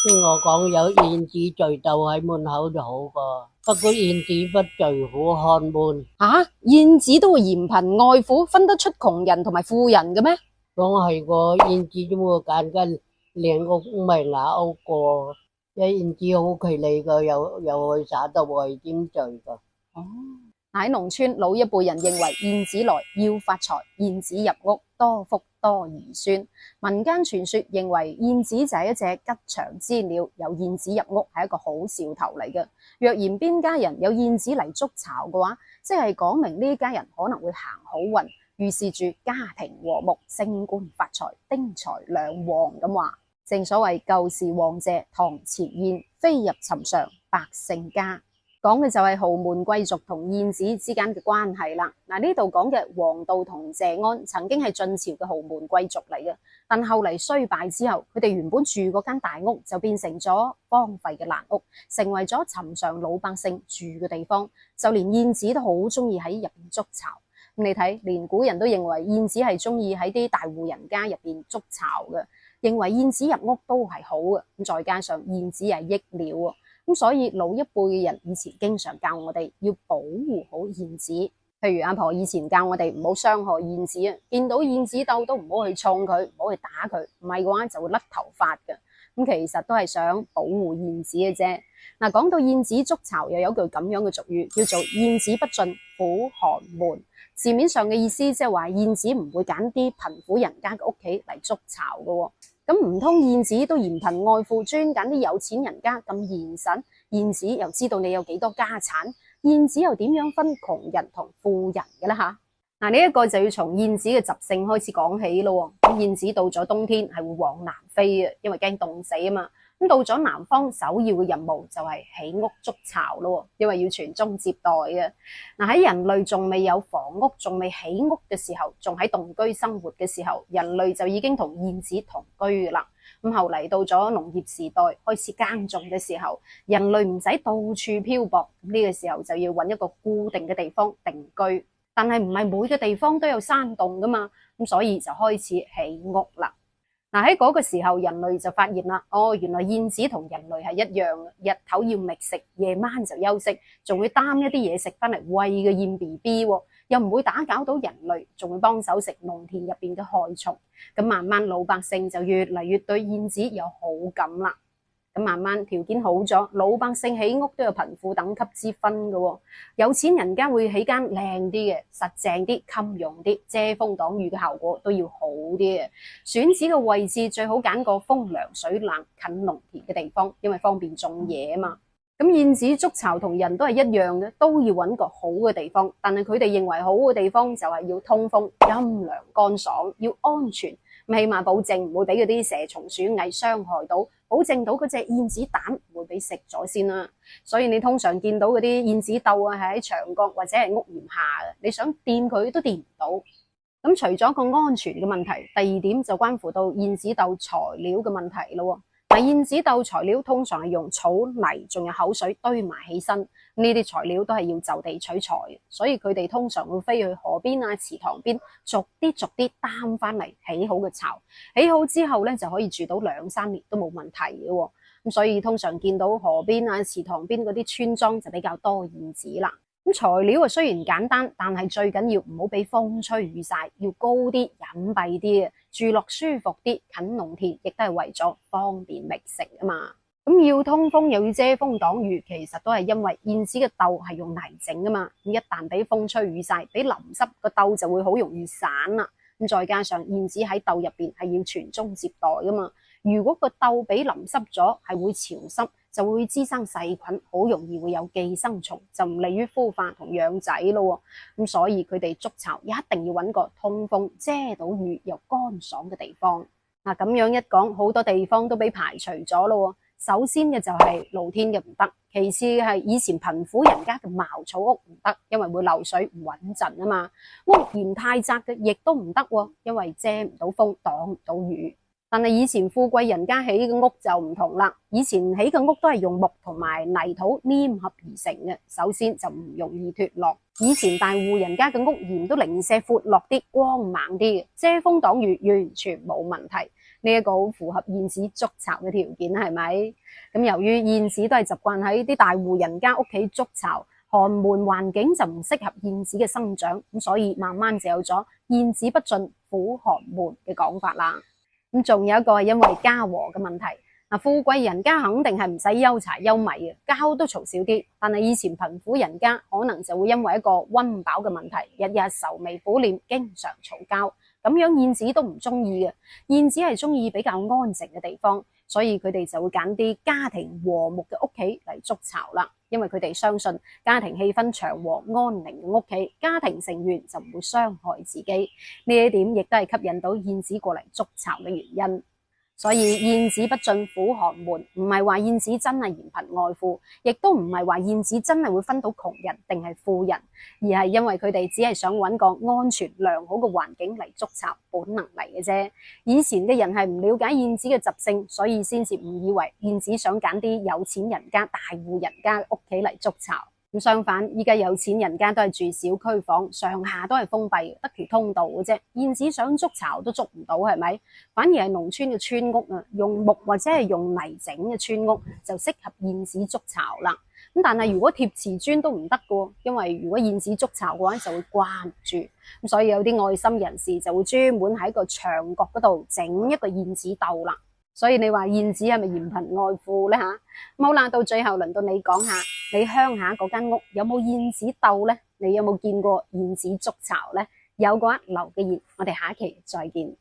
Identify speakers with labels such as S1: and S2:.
S1: 聽我講有燕子聚鬥喺門口就好過，不過燕子不聚虎看門。
S2: 燕子都會嫌貧愛富，分得出窮人同埋富人嘅咩？
S1: 講係個燕子都會揀間靚屋咪雅屋過，因為燕子好企理噶，又去灑到位點聚噶。
S2: 喺農村，老一輩人認為燕子來要發財，燕子入屋多福多兒孫。民間傳說認為燕子就係一隻吉祥之鳥，有燕子入屋係一個好兆頭嚟嘅。若然邊家人有燕子嚟築巢嘅話，即係講明呢家人可能會行好運，預示住家庭和睦、升官發財、丁財兩旺咁話。正所謂舊時王謝堂前燕，飛入尋常百姓家。講嘅就係豪門貴族同燕子之間嘅關係啦。呢度講嘅黃道同謝安曾經係晉朝嘅豪門貴族嚟嘅，但後嚟衰敗之後，佢哋原本住嗰間大屋就變成咗荒廢嘅爛屋，成為咗尋常老百姓住嘅地方。就連燕子都好中意喺入邊築巢。你睇，連古人都認為燕子係中意喺啲大戶人家入邊築巢嘅，認為燕子入屋都係好嘅。再加上燕子係益鳥，所以老一輩嘅人以前經常教我哋要保護好燕子。譬如阿婆以前教我哋唔好傷害燕子啊，見到燕子竇都唔好去衝佢，唔好去打佢，唔係嘅話就會甩頭髮嘅。其實都係想保護燕子嘅啫。講到燕子築巢，又有句咁樣嘅俗語，叫做燕子不進虎寒門。字面上嘅意思即係話燕子唔會揀啲貧苦人家嘅屋企嚟築巢嘅。咁唔通燕子都嫌貧愛富，專揀啲有錢人家咁現實？燕子又知道你有幾多家產？燕子又點樣分窮人同富人嘅咧吓？呢一個就要從燕子嘅習性開始講起咯。燕子到咗冬天係會往南飛嘅，因為驚凍死啊嘛。到咗南方，首要嘅任務就係起屋築巢咯，因為要傳宗接代嘅。喺人類仲未有房屋、仲未起屋嘅時候，仲喺動居生活嘅時候，人類就已經同燕子同居噶啦。後嚟到咗農業時代，開始耕種嘅時候，人類唔使到處漂泊，呢個時候就要揾一個固定嘅地方定居。但係唔係每個地方都有山洞噶嘛，所以就開始起屋啦。喺嗰個時候，人類就發現啦，原來燕子同人類係一樣，日頭要覓食，夜晚就休息，仲會擔一啲嘢食翻嚟餵個燕 BB，又唔會打攪到人類，仲會幫手食農田入邊嘅害蟲。慢慢老百姓就越嚟越對燕子有好感啦。慢慢條件好咗，老百姓起屋都有貧富等級之分嘅。有錢人家會起間靚啲嘅，實淨啲，襟用啲，遮風擋雨嘅效果都要好啲嘅。選址嘅位置最好揀個風涼水冷、近農田嘅地方，因為方便種嘢啊嘛。燕子築巢同人都係一樣嘅，都要揾個好嘅地方，但係佢哋認為好嘅地方就係要通風、陰涼、乾爽，要安全，起碼保證唔會俾嗰啲蛇蟲鼠蟻傷害到，保證到嗰隻燕子蛋唔會俾食咗先啦。所以你通常見到嗰啲燕子竇啊，係喺牆角或者係屋檐下嘅，你想掂佢都掂唔到。除咗個安全嘅問題，第二點就關乎到燕子竇材料嘅問題咯。燕子竇材料通常係用草泥仲有口水堆埋起身，呢啲材料都係要就地取材，所以佢哋通常會飛去河邊啊、池塘邊，逐啲擔翻嚟起好嘅巢。起好之後咧，就可以住到2-3年都冇問題嘅。所以通常見到河邊啊、池塘邊嗰啲村莊就比較多燕子啦。材料啊雖然簡單，但係最緊要唔好俾風吹雨曬，要高啲、隱蔽啲嘅，住落舒服啲，近農田，亦都係為咗方便覓食啊嘛。要通風又要遮風擋雨，其實都係因為燕子嘅竇係用泥整噶嘛。一旦俾風吹雨曬，俾淋濕個竇就會好容易散啦。再加上燕子喺竇入邊係要傳宗接代噶嘛，如果個竇俾淋濕咗，係會潮濕，就會滋生細菌，好容易會有寄生蟲，就唔利於孵化同養仔咯。所以佢哋築巢一定要揾個通風、遮到雨又乾爽嘅地方。咁樣一講，好多地方都俾排除咗咯。首先嘅就係露天嘅唔得，其次係以前貧苦人家嘅茅草屋唔得，因為會漏水唔穩陣啊嘛。屋檐太窄嘅亦都唔得，因為遮唔到風，擋唔到雨。但係以前富貴人家起嘅屋就唔同啦，以前起嘅屋都係用木同埋泥土黏合而成嘅，首先就唔容易脫落。以前大戶人家嘅屋檐都零舍闊落啲、光猛啲嘅，遮風擋雨完全冇問題。呢一個好符合燕子築巢嘅條件，係咪？咁由於燕子都係習慣喺啲大戶人家屋企築巢，寒門環境就唔適合燕子嘅生長，咁所以慢慢就有咗燕子不進苦寒門嘅講法啦。咁仲有一個係因為家和嘅問題。富貴人家肯定係唔使憂柴憂米嘅，交都嘈少啲。但係以前貧苦人家可能就會因為一個溫飽嘅問題，日日愁眉苦臉，經常嘈交。咁樣燕子都唔中意嘅，燕子係中意比較安靜嘅地方，所以佢哋就會揀啲家庭和睦嘅屋企嚟築巢啦。因為佢哋相信家庭氣氛祥和安寧嘅屋企，家庭成員就唔會傷害自己。呢一點亦都係吸引到燕子過嚟築巢嘅原因。所以燕子不進苦寒門，唔係話燕子真係嫌貧愛富，亦都唔係話燕子真係會分到窮人定係富人，而係因為佢哋只係想揾個安全良好嘅環境嚟築巢，本能嚟嘅啫。以前嘅人係唔了解燕子嘅習性，所以先至誤以為燕子想揀啲有錢人家、大戶人家屋企嚟築巢。咁相反，依家有錢人家都係住小區房，上下都係封閉，得條通道嘅啫。燕子想築巢都築唔到，係咪？反而係農村嘅村屋啊，用木或者係用泥整嘅村屋就適合燕子築巢啦。咁但係如果貼瓷磚都唔得嘅，因為如果燕子築巢嘅話就會關住。咁所以有啲愛心人士就會專門喺個牆角嗰度整一個燕子竇啦。所以你話燕子係咪嫌貧愛富呢？好啦，到最後輪到你講下，你鄉下嗰間屋有冇燕子竇呢？你有冇見過燕子築巢呢？有嘅話留個言，我哋下一期再見。